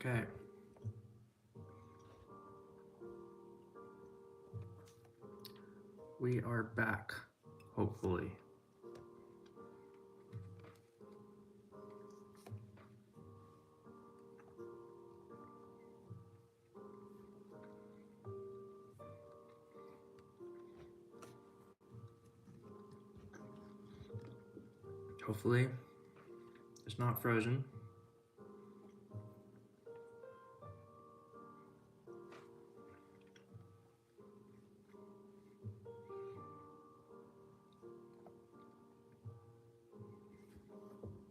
Okay. We are back, hopefully. Hopefully, it's not frozen.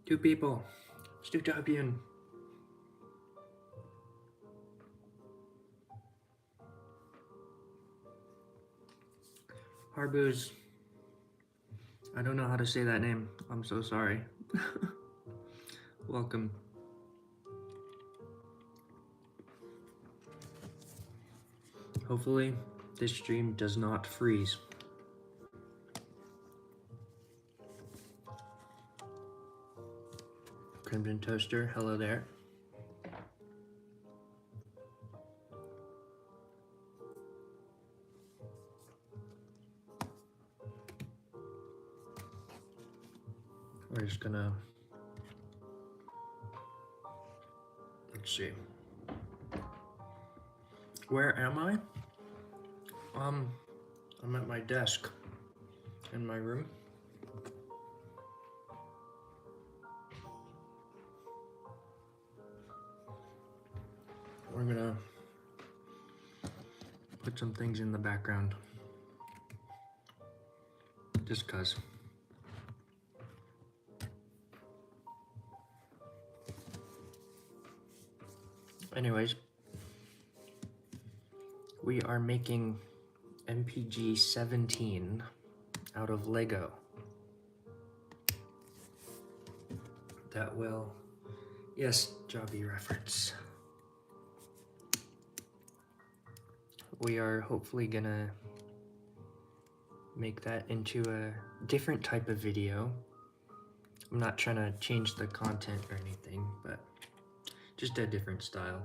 Two people. Stu champion. Harbuz. I don't know how to say that name. I'm so sorry. Welcome. Hopefully, this stream does not freeze. Crimson Toaster, hello there. We're just gonna, let's see. Where am I? I'm at my desk in my room. We're gonna put some things in the background. Just 'cause. Anyways, we are making MPG-17 out of Lego. That will, yes, Jobby reference. We are hopefully gonna make that into a different type of video. I'm not trying to change the content or anything, but just a different style.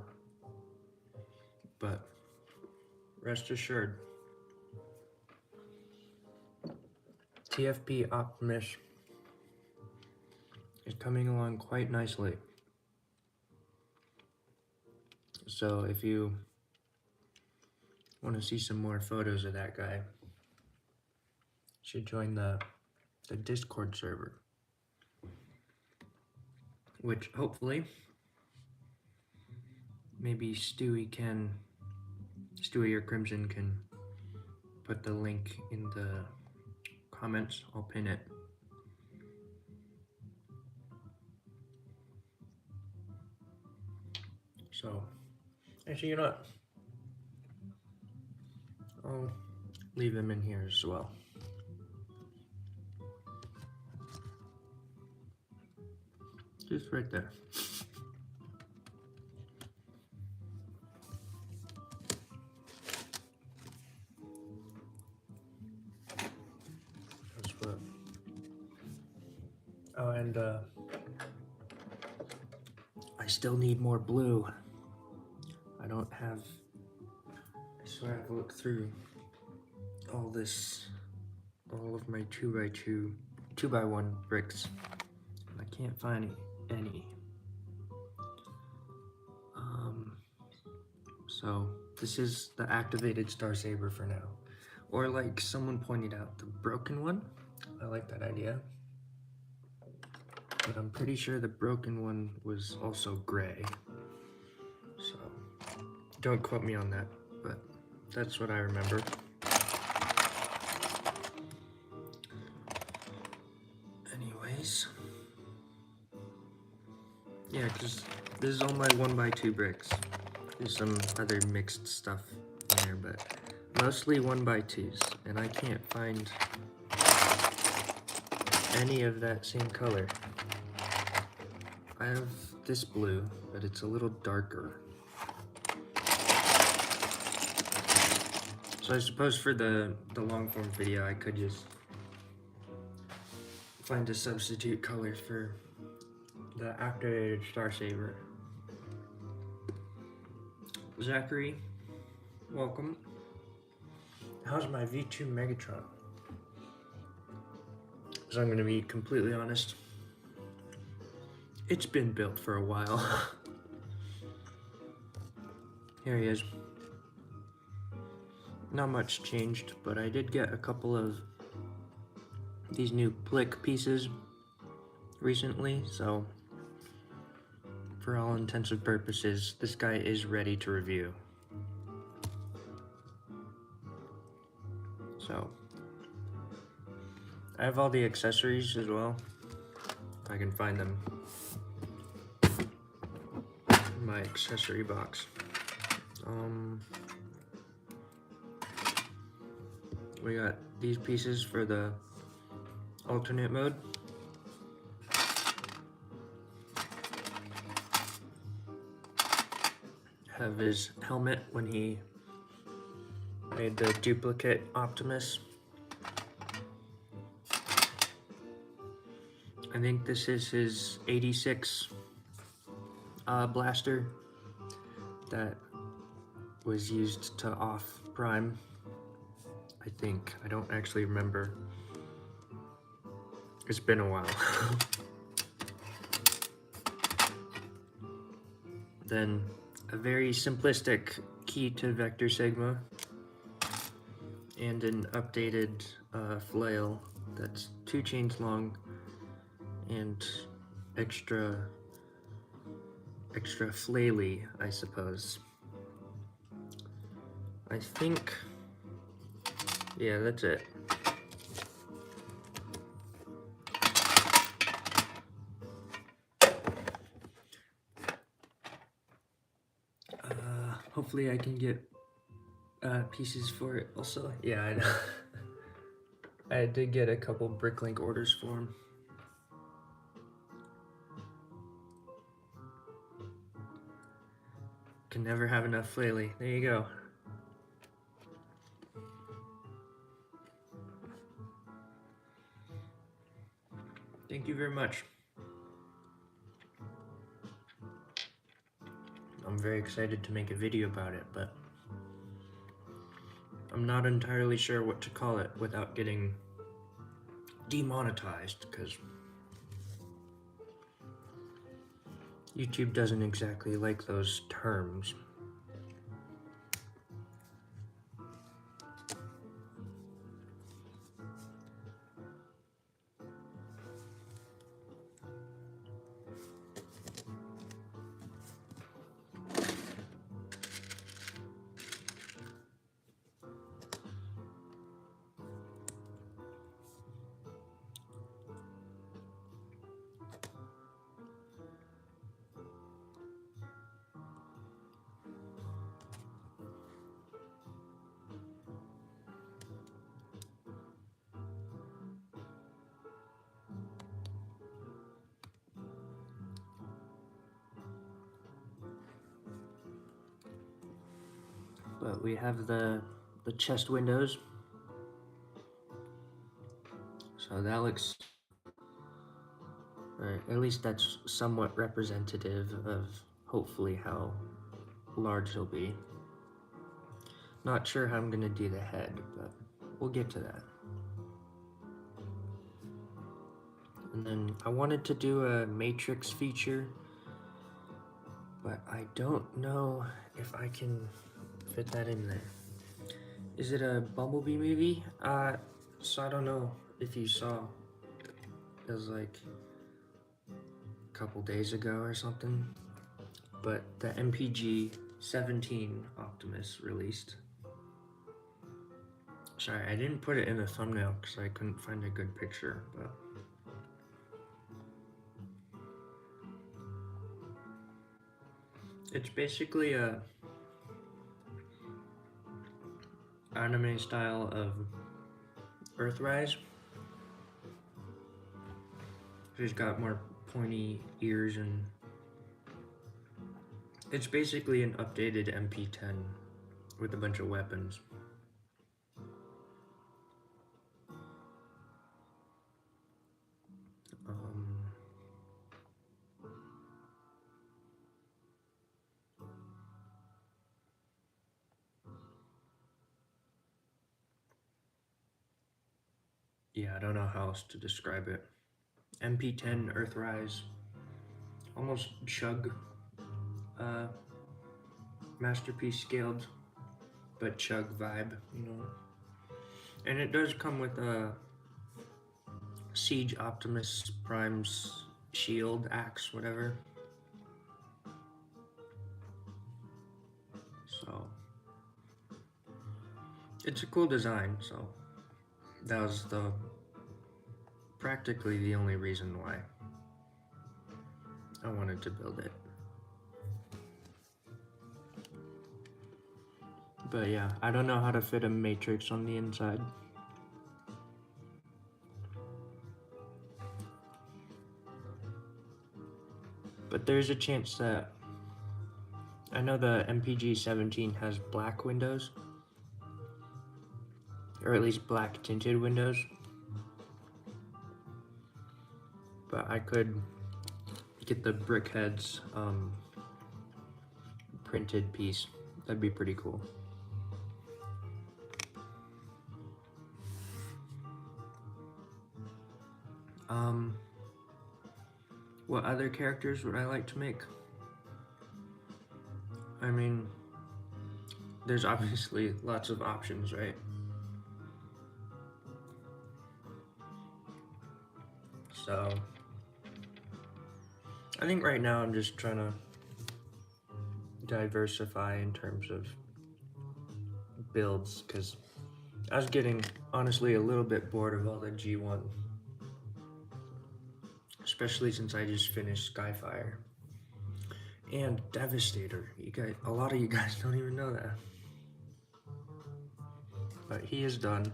But rest assured, TFP Optimus is coming along quite nicely. So if you want to see some more photos of that guy, you should join the Discord server, which hopefully maybe Stewie or Crimson can put the link in the comments. I'll pin it. So, actually, you know what? I'll leave them in here as well. Just right there. That's what. Oh, and I still need more blue. I don't have. I swear I've looked through all of my 2x1 bricks. I can't find any. So this is the activated Star Saber for now. Or like someone pointed out, the broken one. I like that idea. But I'm pretty sure the broken one was also gray. So don't quote me on that, but that's what I remember. Anyways. Yeah, because this is all my 1x2 bricks. There's some other mixed stuff in there, but mostly 1x2s, and I can't find any of that same color. I have this blue, but it's a little darker. So I suppose for the long form video, I could just find a substitute color for the activated Star Saber. Zachary, welcome. How's my V2 Megatron? So I'm gonna be completely honest. It's been built for a while. Here he is. Not much changed, but I did get a couple of these new Plick pieces recently, so for all intents and purposes, this guy is ready to review. So, I have all the accessories as well, if I can find them in my accessory box. We got these pieces for the alternate mode. Have his helmet when he made the duplicate Optimus. I think this is his 86 blaster that was used to off Prime. I think. I don't actually remember. It's been a while. Then a very simplistic key to Vector Sigma and an updated flail that's 2 chains long and extra flaily, I suppose. I think, yeah, that's it. Hopefully I can get pieces for it also. Yeah, I know. I did get a couple Bricklink orders for him. Can never have enough flaily. There you go. Thank you very much. I'm very excited to make a video about it, but I'm not entirely sure what to call it without getting demonetized, because YouTube doesn't exactly like those terms. But we have the chest windows. So that looks, or at least that's somewhat representative of hopefully how large he'll be. Not sure how I'm gonna do the head, but we'll get to that. And then I wanted to do a Matrix feature, but I don't know if I can fit that in there. Is it a Bumblebee movie? So I don't know if you saw, it was like a couple days ago or something, but the MPG-17 Optimus released. Sorry, I didn't put it in the thumbnail because I couldn't find a good picture, but it's basically a anime style of Earthrise. She's got more pointy ears, and it's basically an updated MP10 with a bunch of weapons. Yeah, I don't know how else to describe it. MP10 Earthrise, almost chug masterpiece scaled, but chug vibe, you know. And it does come with a Siege Optimus Prime's shield, axe, whatever. So it's a cool design, so that was practically the only reason why I wanted to build it. But yeah, I don't know how to fit a matrix on the inside. But there's a chance that, I know the MPG-17 has black windows, or at least black tinted windows, but I could get the Brickheads printed piece. That'd be pretty cool. What other characters would I like to make? I mean, there's obviously lots of options, right? So I think right now I'm just trying to diversify in terms of builds, because I was getting honestly a little bit bored of all the G1, especially since I just finished Skyfire and Devastator. You guys, a lot of you guys don't even know that, but he is done.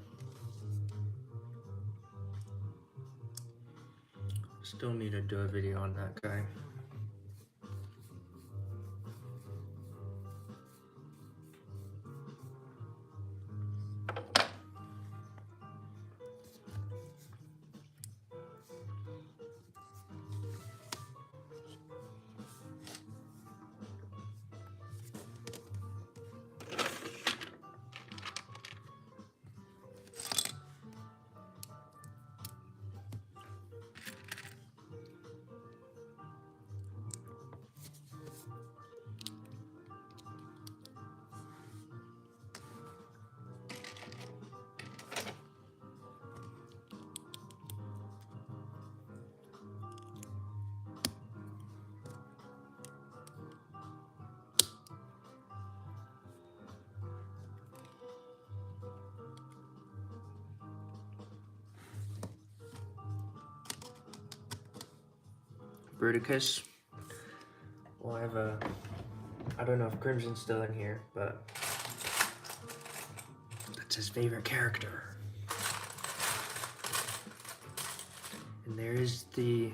Still need to do a video on that guy. Bruticus. Well, I have I don't know if Crimson's still in here, but that's his favorite character. And there is the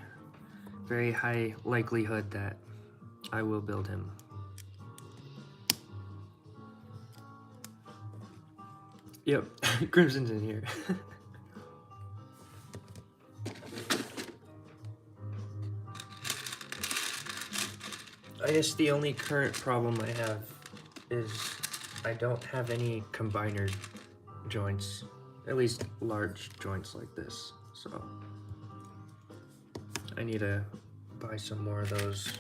very high likelihood that I will build him. Yep, Crimson's in here. I guess the only current problem I have is I don't have any combiner joints, at least large joints like this, so I need to buy some more of those.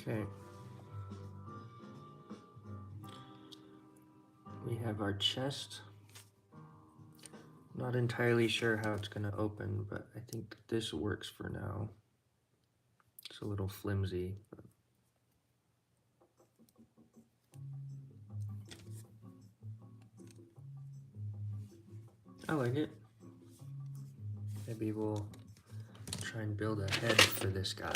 Okay. We have our chest. Not entirely sure how it's gonna open, but I think this works for now. It's a little flimsy, but I like it. Maybe we'll try and build a head for this guy.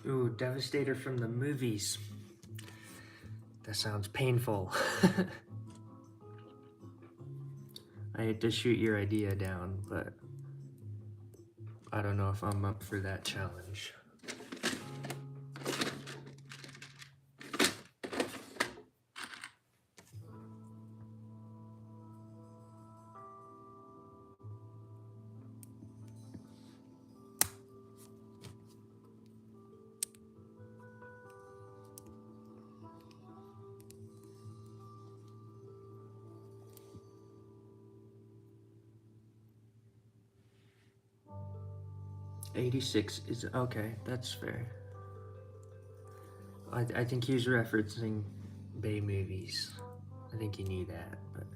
Ooh, Devastator from the movies. That sounds painful. I hate to shoot your idea down, but I don't know if I'm up for that challenge. '86 is okay. That's fair. I think he was referencing Bay movies. I think he knew that, but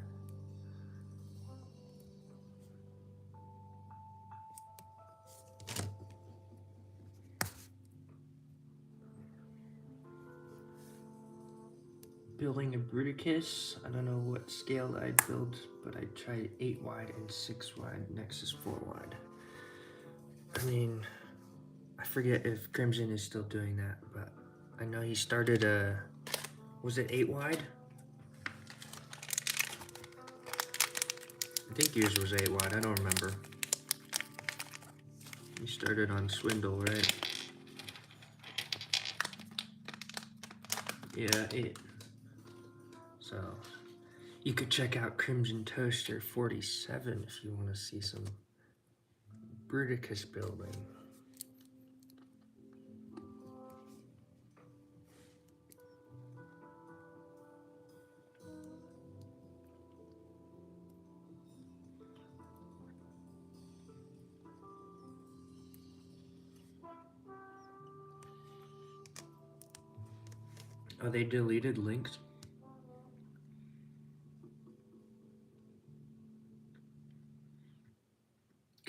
building a Bruticus. I don't know what scale I'd build, but I'd try 8 wide and 6 wide. Nexus 4 wide. I mean, I forget if Crimson is still doing that, but I know he started a. Was it 8 wide? I think yours was 8 wide. I don't remember. You started on Swindle, right? Yeah, 8. So you could check out Crimson Toaster 47 if you want to see some Bruticus building. Oh, they deleted links?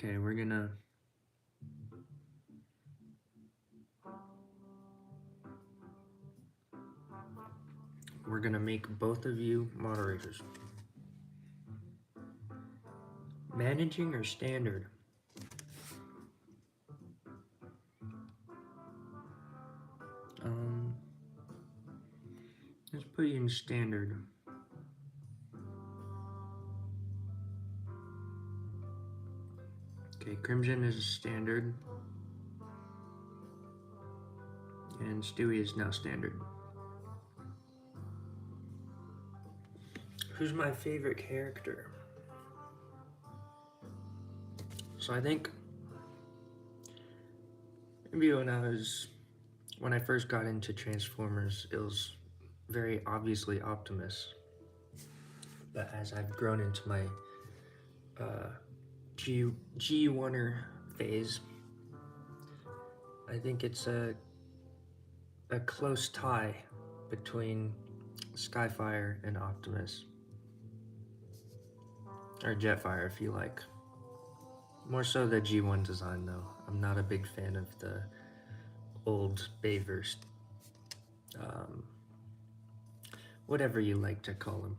Okay, we're gonna make both of you moderators. Managing or standard? Let's put you in standard. Okay, Crimson is standard. And Stewie is now standard. Who's my favorite character? So I think maybe when I first got into Transformers, it was very obviously Optimus. But as I've grown into my G1er phase, I think it's a close tie between Skyfire and Optimus. Or Jetfire, if you like. More so the G1 design, though. I'm not a big fan of the old Bayverse. Whatever you like to call him.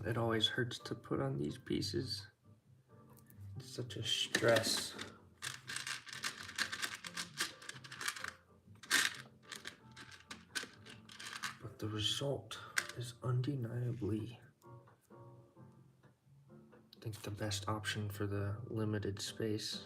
It always hurts to put on these pieces. It's such a stress. But the result is undeniably, I think, the best option for the limited space.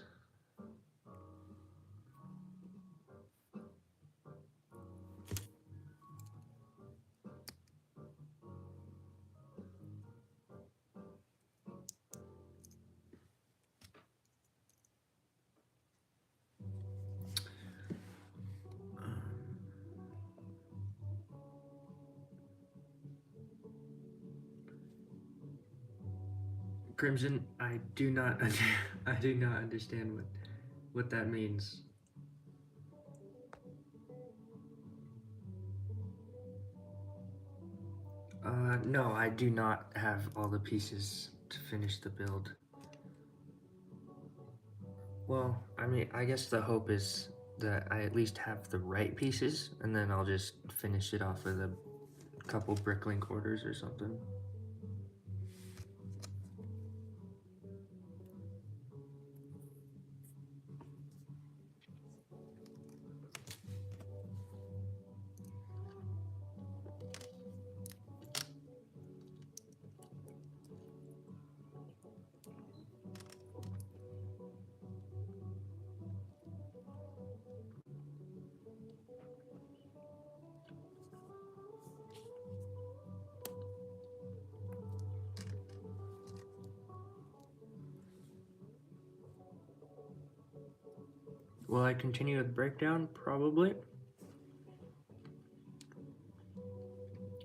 Crimson, I do not understand what that means. No, I do not have all the pieces to finish the build. Well, I mean, I guess the hope is that I at least have the right pieces, and then I'll just finish it off with a couple bricklink orders or something. Will I continue with breakdown? Probably.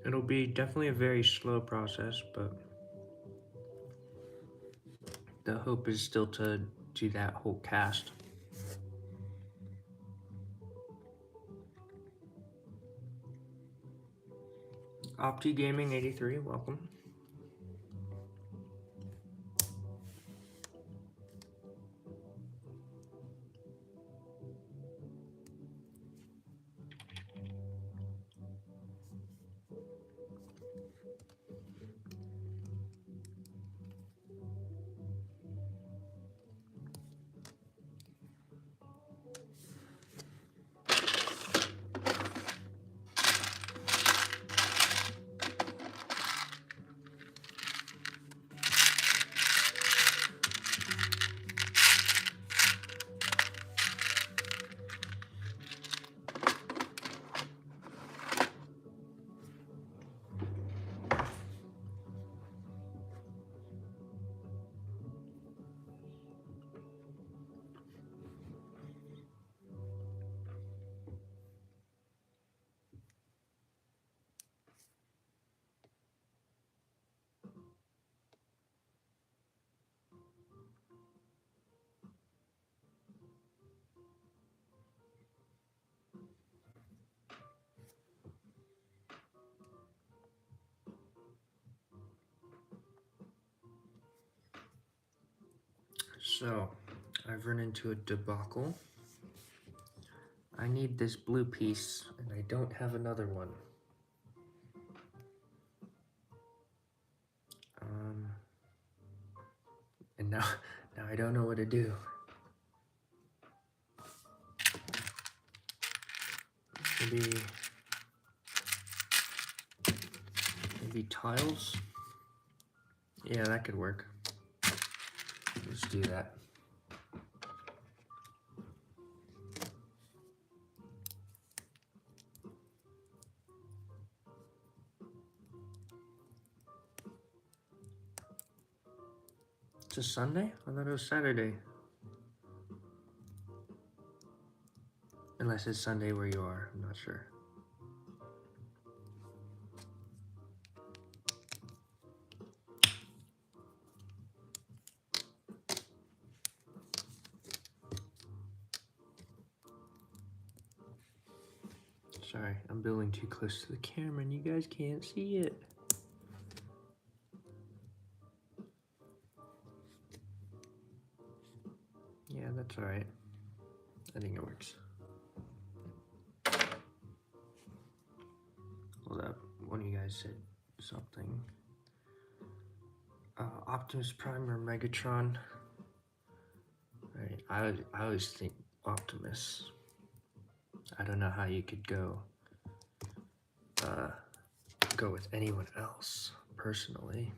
It'll be definitely a very slow process, but the hope is still to do that whole cast. Opti Gaming 83, welcome. So, I've run into a debacle. I need this blue piece, and I don't have another one. And now I don't know what to do. Maybe tiles? Yeah, that could work. Let's do that. It's a Sunday? I thought it was Saturday. Unless it's Sunday where you are, I'm not sure. Sorry, I'm building too close to the camera and you guys can't see it. Yeah, that's alright. I think it works. Hold up, one of you guys said something. Optimus Prime or Megatron? Right, I always think Optimus. I don't know how you could go with anyone else, personally.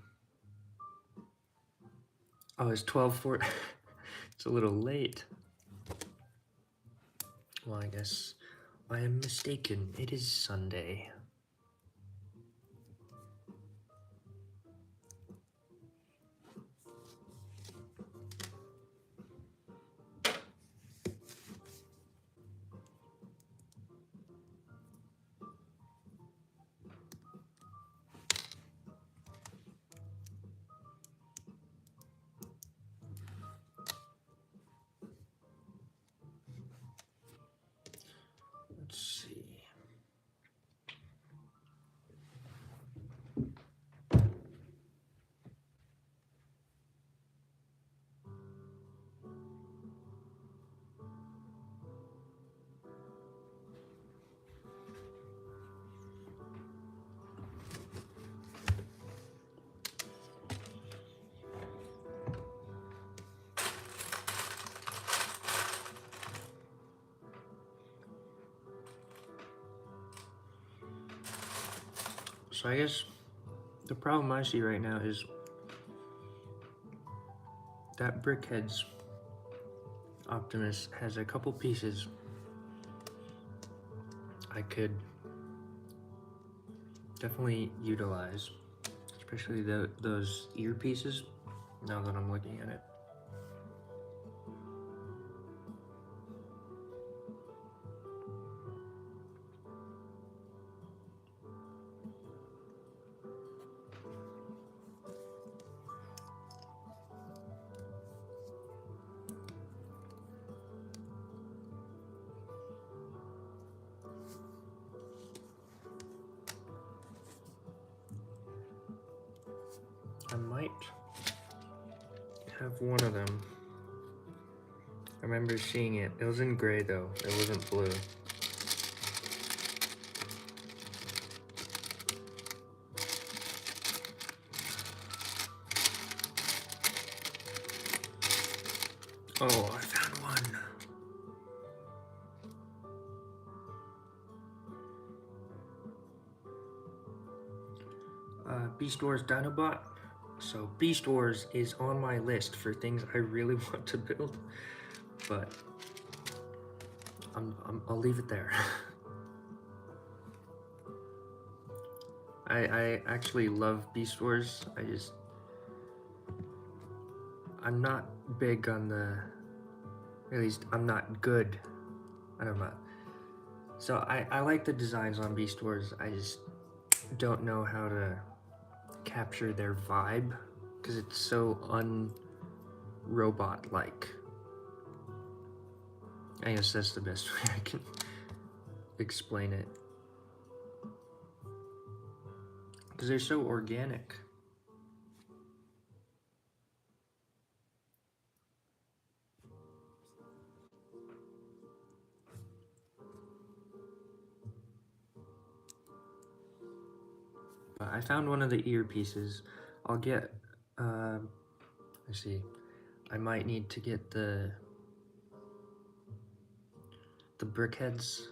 Oh, it's 12:04. It's a little late. Well, I guess I am mistaken. It is Sunday. Let's see. So I guess the problem I see right now is that Brickhead's Optimus has a couple pieces I could definitely utilize, especially those ear pieces, now that I'm looking at it. I might have one of them. I remember seeing it. It was in gray though. It wasn't blue. Oh, I found one. Beast Wars Dinobot. So Beast Wars is on my list for things I really want to build, but I'll leave it there. I actually love Beast Wars. I'm not big on at least I'm not good. I don't know. So I like the designs on Beast Wars. I just don't know how to capture their vibe because it's so un-robot-like. I guess that's the best way I can explain it. Because they're so organic. But I found one of the earpieces. I'll get, let's see. I might need to get the Brickheads,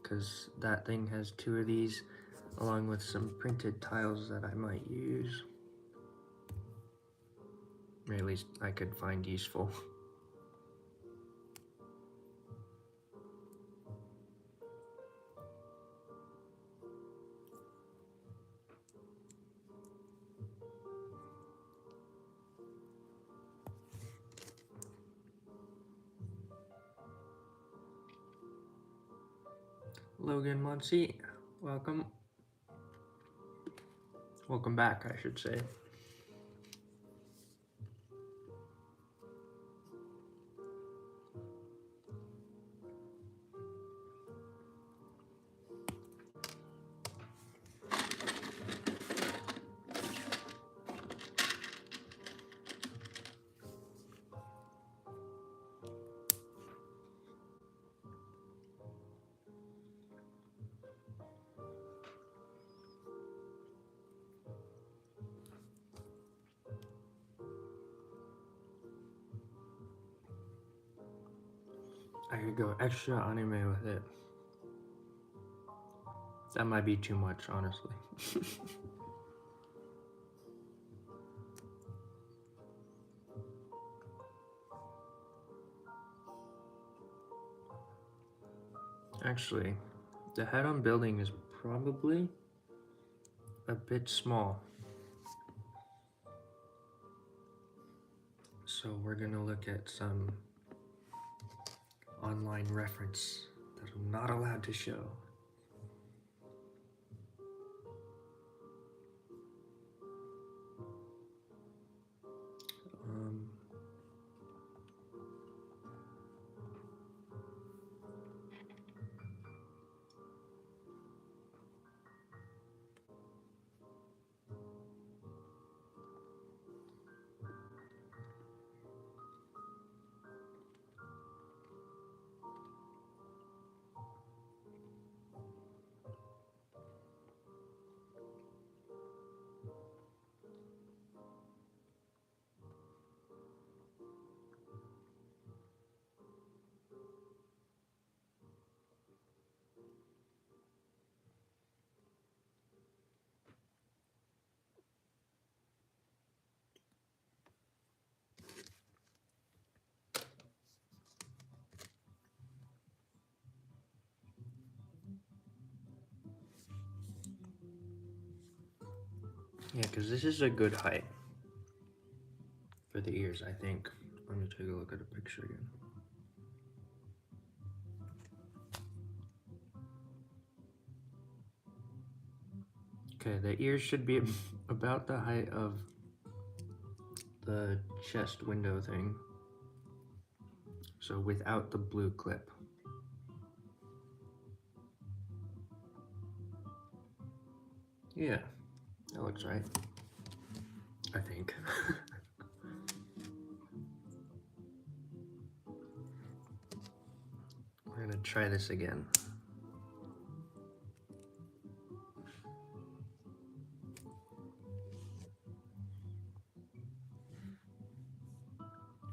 because that thing has 2 of these, along with some printed tiles that I might use. Or at least I could find useful. Logan Muncie, welcome. Welcome back, I should say. I could go extra anime with it. That might be too much, honestly. Actually, the head I'm building is probably a bit small. So we're gonna look at some online reference that I'm not allowed to show. Um, yeah, because this is a good height for the ears, I think. Let me take a look at the picture again. Okay, the ears should be about the height of the chest window thing. So without the blue clip. Yeah, that looks right. I think. We're gonna try this again.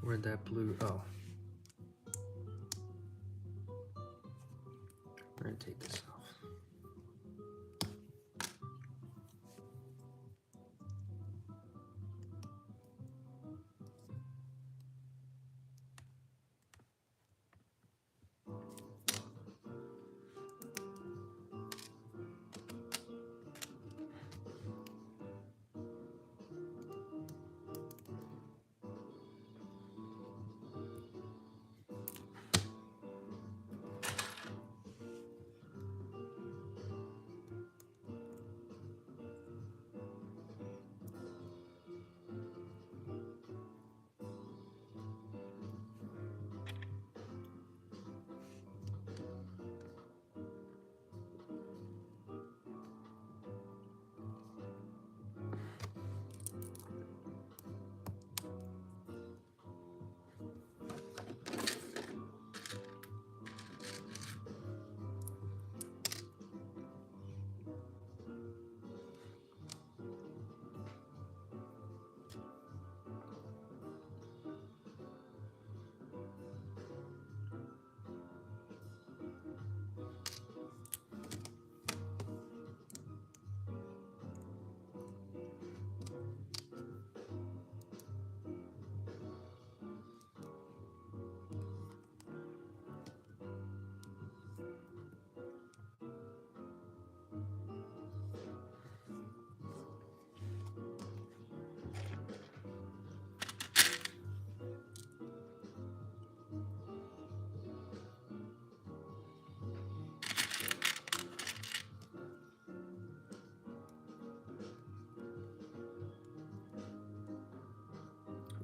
Where'd that blue, oh. We're gonna take this off.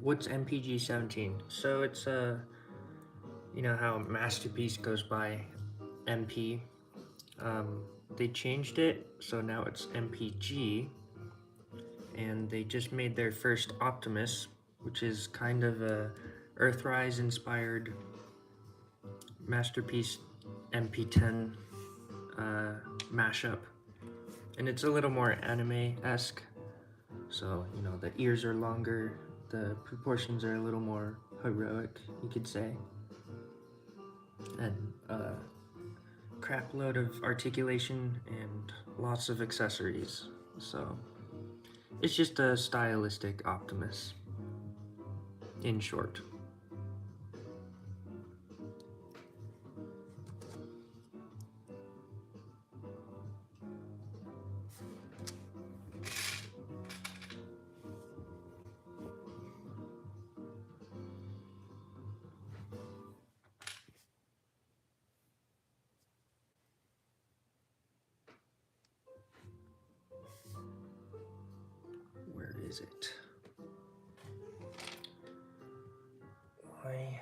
What's MPG-17? So it's you know how Masterpiece goes by MP. They changed it, so now it's MPG, and they just made their first Optimus, which is kind of a Earthrise inspired Masterpiece MP10 mashup, and it's a little more anime-esque. So you know the ears are longer, the proportions are a little more heroic, you could say. and a crap load of articulation and lots of accessories. So it's just a stylistic Optimus, in short. Where is it? Why?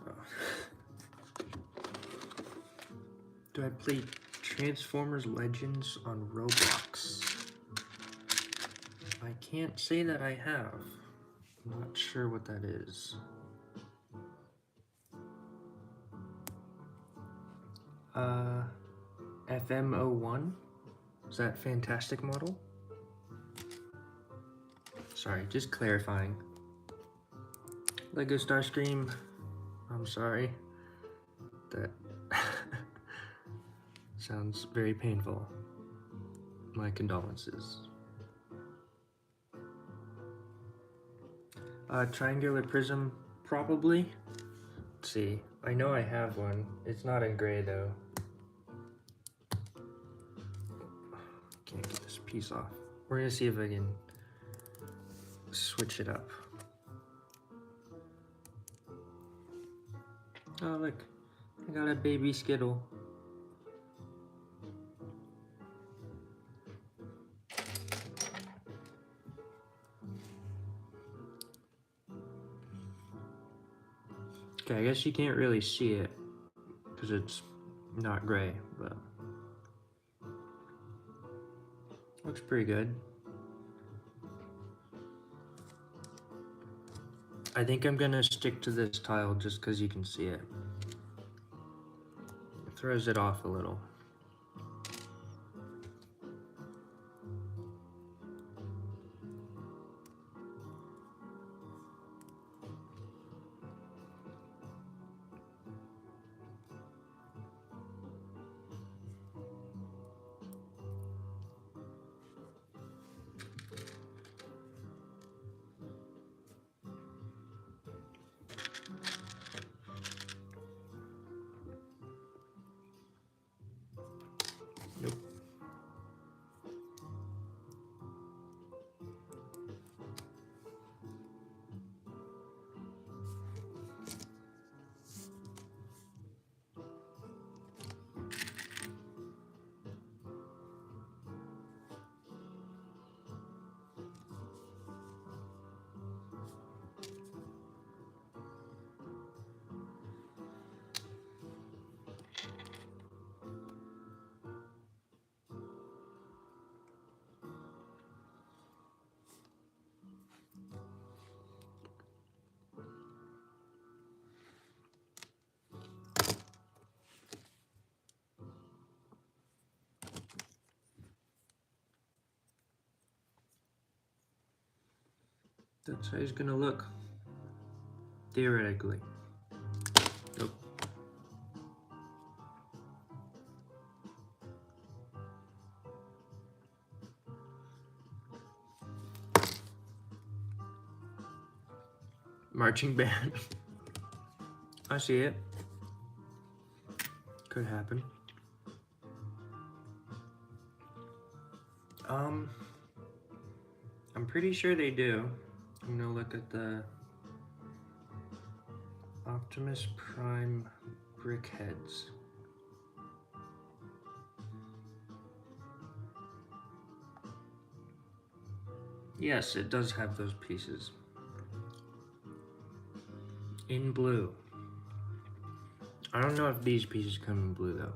Oh. Do I play Transformers Legends on Roblox? I can't say that I have. I'm not sure what that is. FM01? Is that Fantastic Model? Sorry, just clarifying. Lego Starscream, I'm sorry. That sounds very painful. My condolences. Triangular prism, probably. Let's see. I know I have one. It's not in gray though. Can't get this piece off. We're gonna see if I can switch it up. Oh look, I got a baby Skittle. Okay, I guess you can't really see it because it's not gray, but looks pretty good. I think I'm gonna stick to this tile just because you can see it. It throws it off a little. Nope. That's how he's gonna look. Theoretically. Nope. Marching band. I see it. Could happen. I'm pretty sure they do. I'm gonna look at the Optimus Prime brickheads. Yes, it does have those pieces. In blue. I don't know if these pieces come in blue though.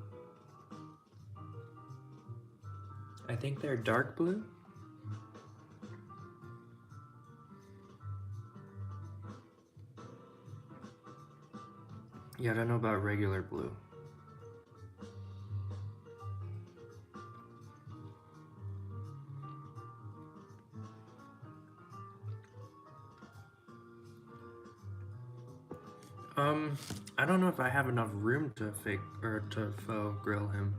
I think they're dark blue. Yeah, I don't know about regular blue. I don't know if I have enough room to to faux grill him.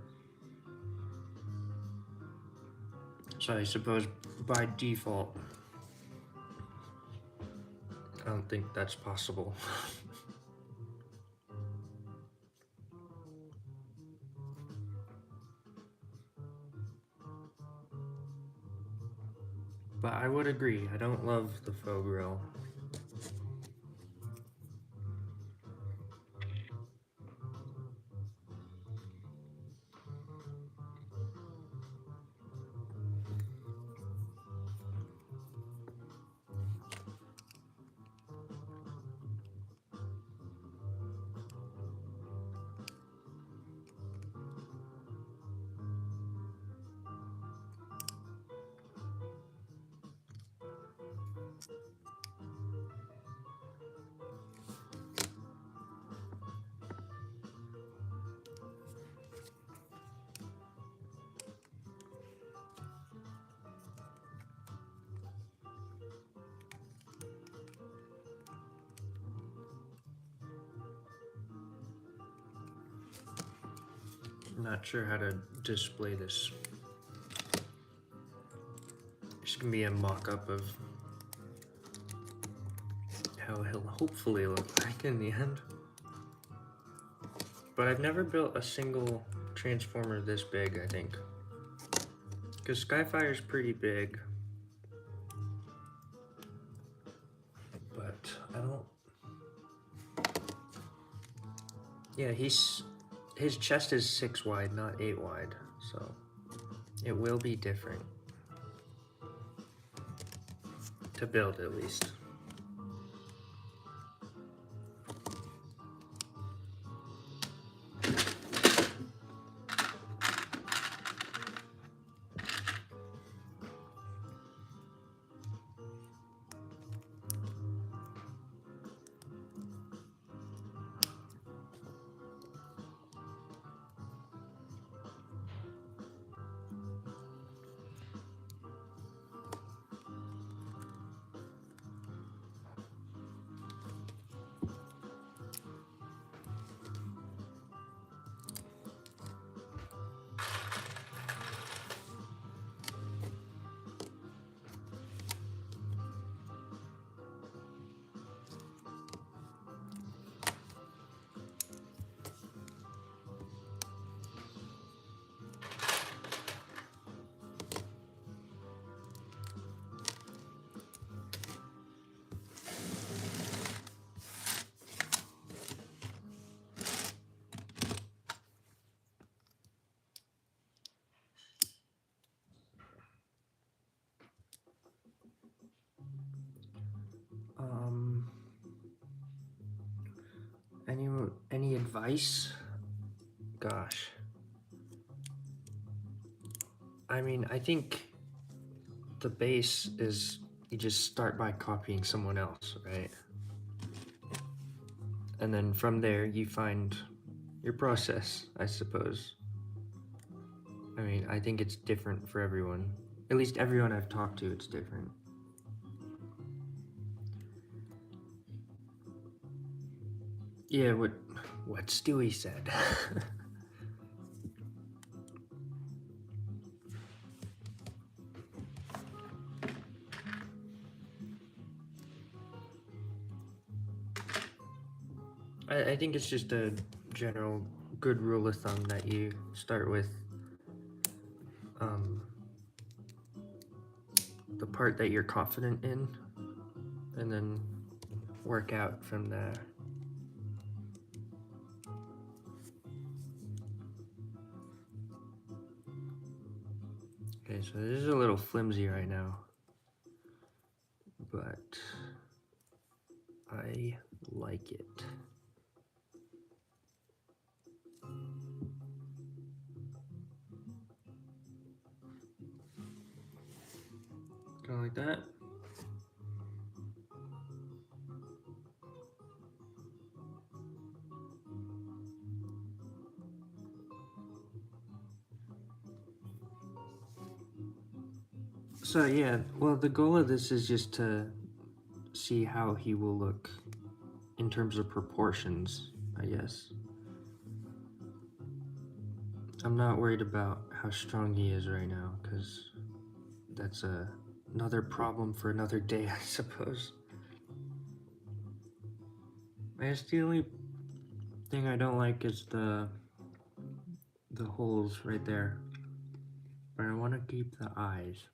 So I suppose by default, I don't think that's possible. But I would agree, I don't love the faux grill. I'm not sure how to display this. It's gonna be a mock-up of how he'll hopefully look like in the end. But I've never built a single transformer this big, I think. Because Skyfire's pretty big. But I don't... Yeah, his chest is 6 wide, not 8 wide. So it will be different. To build, at least. Any advice? Gosh. I mean, I think the base is you just start by copying someone else, right? And then from there you find your process, I suppose. I mean, I think it's different for everyone. At least everyone I've talked to, it's different. Yeah, what Stewie said. I think it's just a general good rule of thumb that you start with the part that you're confident in, and then work out from there. Okay, so this is a little flimsy right now, but I like it. Kind of like that. So yeah, well, the goal of this is just to see how he will look in terms of proportions, I guess. I'm not worried about how strong he is right now, because that's another problem for another day, I suppose. I guess the only thing I don't like is the holes right there. But I want to keep the eyes.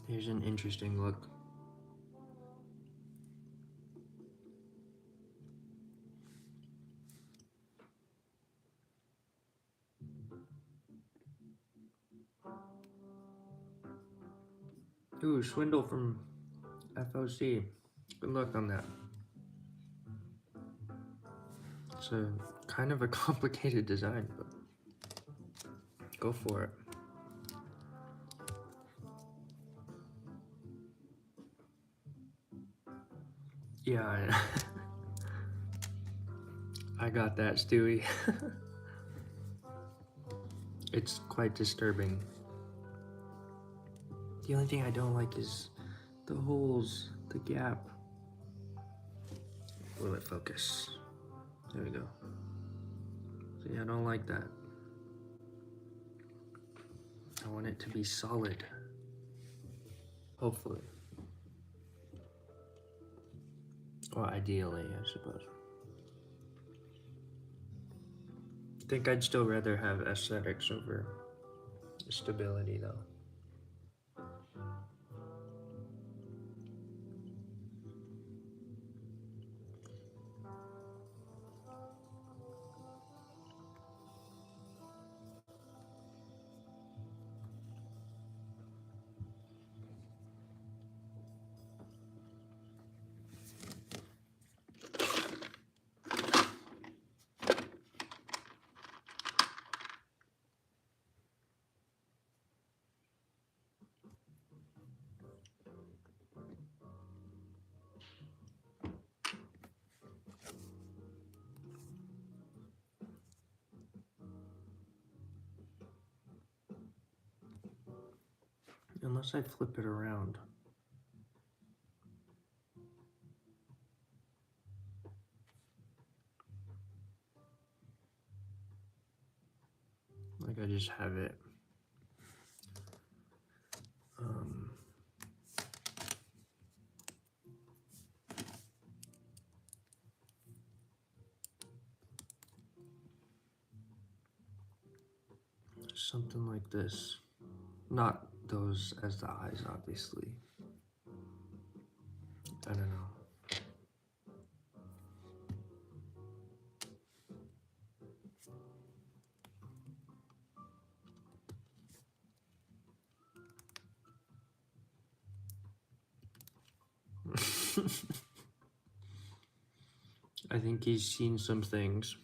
Here's an interesting look. Ooh, swindle from FOC. Good luck on that. It's a kind of a complicated design, but go for it. Yeah, I got that, Stewie. It's quite disturbing. The only thing I don't like is the holes, the gap. Will it focus? There we go. See, I don't like that. I want it to be solid. Hopefully. Well, ideally, I suppose. I think I'd still rather have aesthetics over stability, though. Unless I flip it around. Like I just have it. Something like this. Not those as the eyes, obviously. I don't know. I think he's seen some things.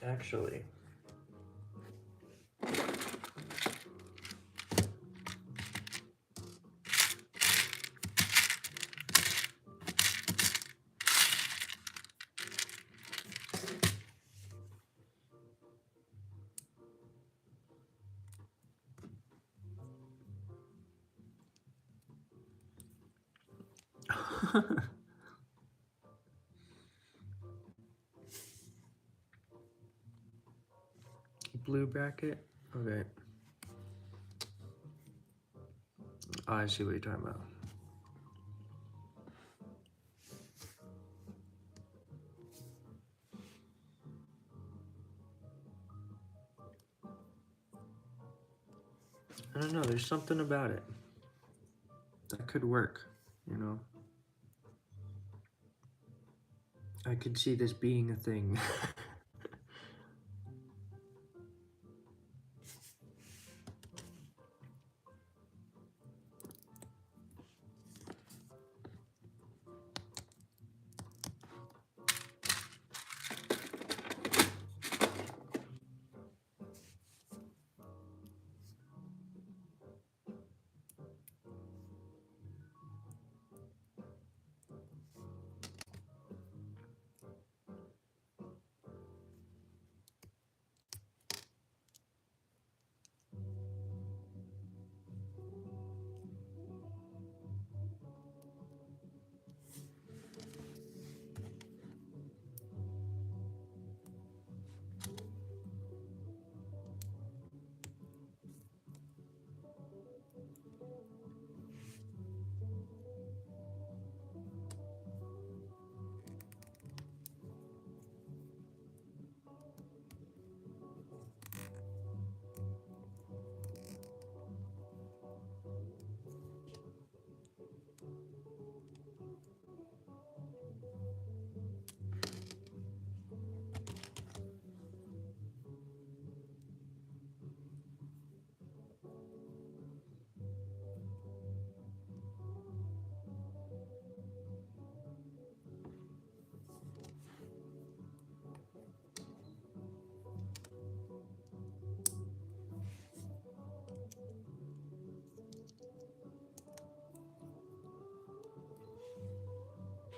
Actually. Blue bracket? Okay. Oh, I see what you're talking about. I don't know, there's something about it that could work, you know? I could see this being a thing.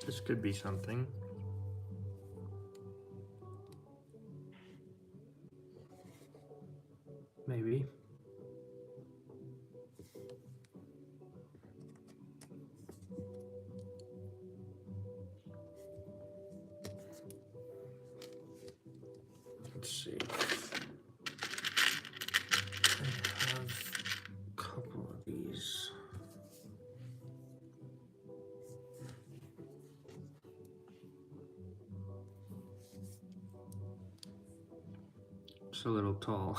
This could be something. Maybe. Let's see. I have a couple of these. It's a little tall.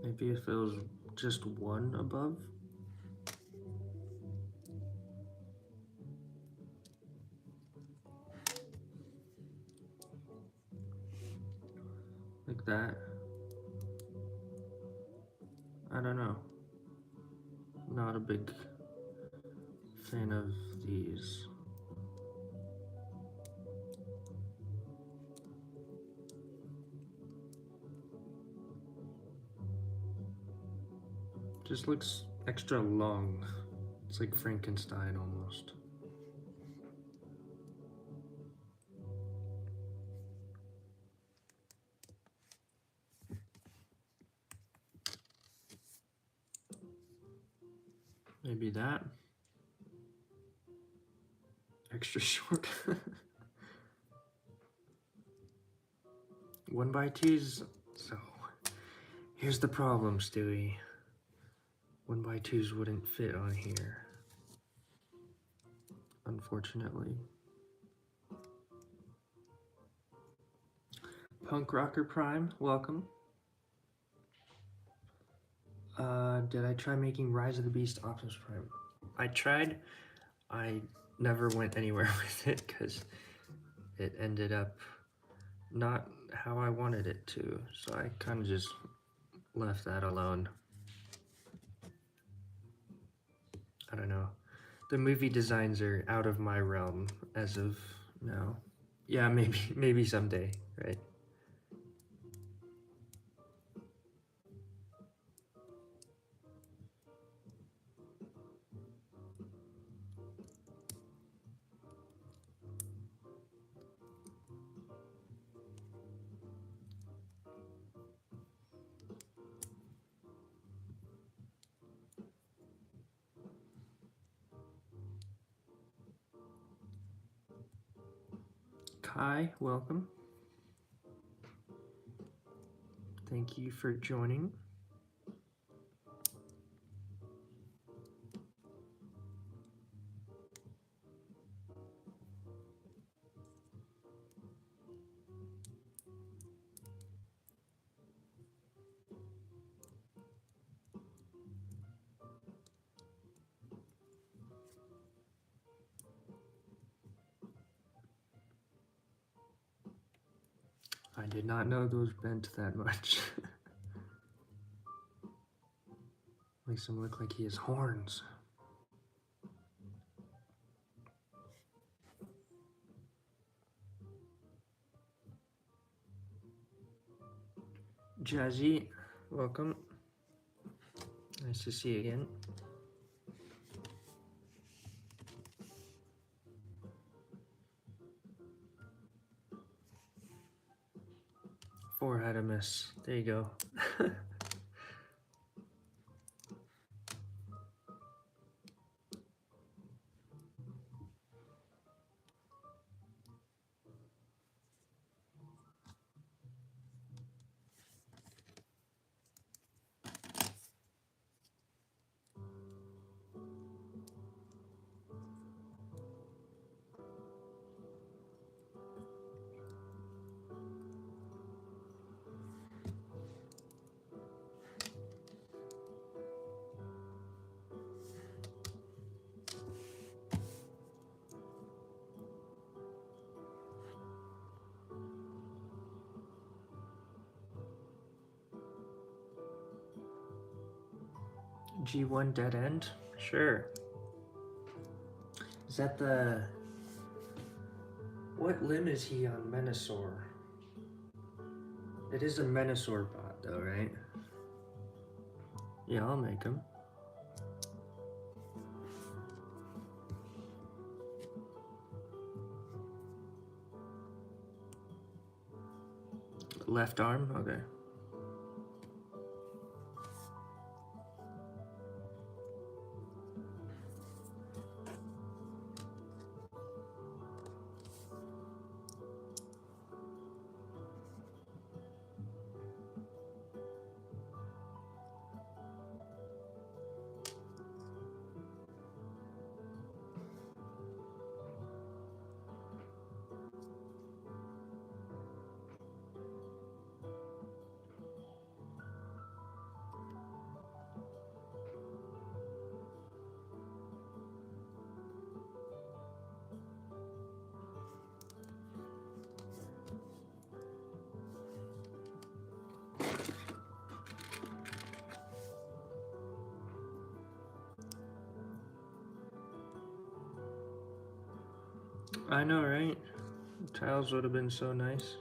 Maybe if it was just one above. Like that. I don't know. Not a big fan of these. Just looks extra long. It's like Frankenstein almost. Maybe that. Extra short. 1x2s. So here's the problem, Stewie. 1x2s wouldn't fit on here, unfortunately. Punk Rocker Prime, welcome. Did I try making Rise of the Beast Optimus Prime? I tried. I never went anywhere with it because it ended up not how I wanted it to. So I kind of just left that alone. I don't know. The movie designs are out of my realm as of now. Yeah, maybe someday, right? Kai, welcome. Thank you for joining. I did not know those bent that much. Makes him look like he has horns. Jazzy, welcome. Nice to see you again. Four had a miss. There you go. G1 dead end? Sure. Is that the... What limb is he on Menasor? It is a Menasor bot though, right? Yeah, I'll make him. Left arm? Okay. I know, right? Tiles would have been so nice.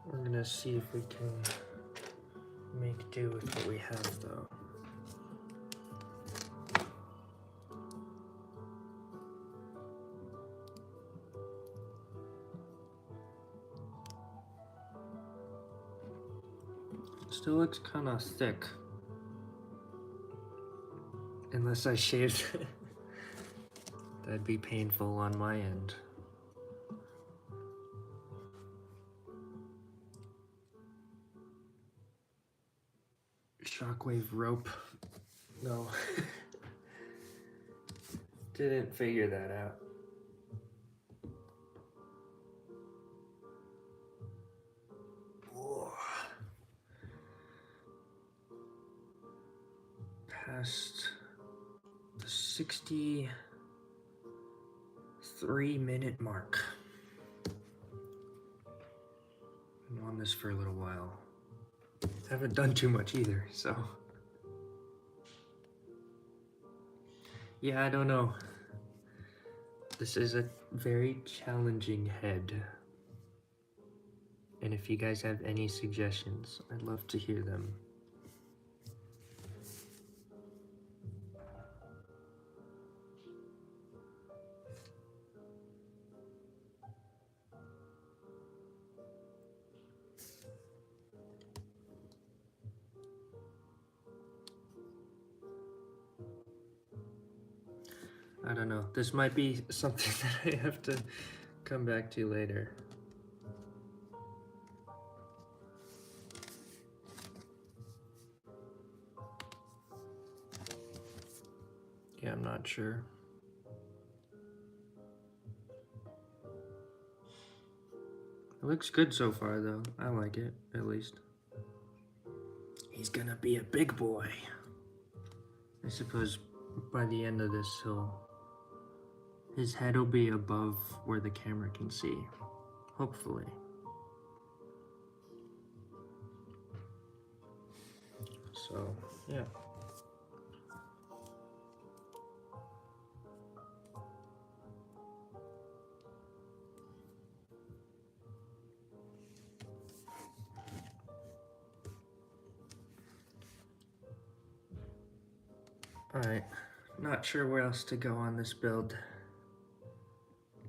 We're gonna see if we can make do with what we have though. Still looks kind of thick. Unless I shaved it. That'd be painful on my end. Shockwave rope. No. Didn't figure that out. past the 63-minute mark. I'm on this for a little while. Haven't done too much either, so. Yeah, I don't know. This is a very challenging head. And if you guys have any suggestions, I'd love to hear them. I don't know. This might be something that I have to come back to later. Yeah, I'm not sure. It looks good so far, though. I like it, at least. He's gonna be a big boy. I suppose by the end of this, his head will be above where the camera can see. Hopefully. So, yeah. Alright, not sure where else to go on this build.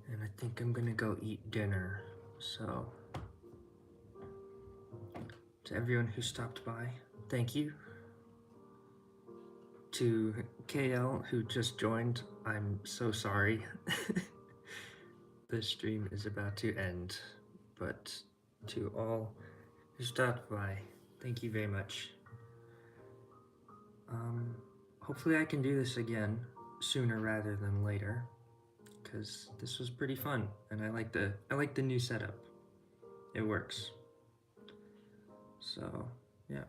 And I think I'm gonna go eat dinner. So, to everyone who stopped by, thank you. To KL who just joined, I'm so sorry. This stream is about to end, but to all who stopped by, thank you very much. Hopefully I can do this again sooner rather than later, because this was pretty fun, and I like the new setup. It works. So, yeah.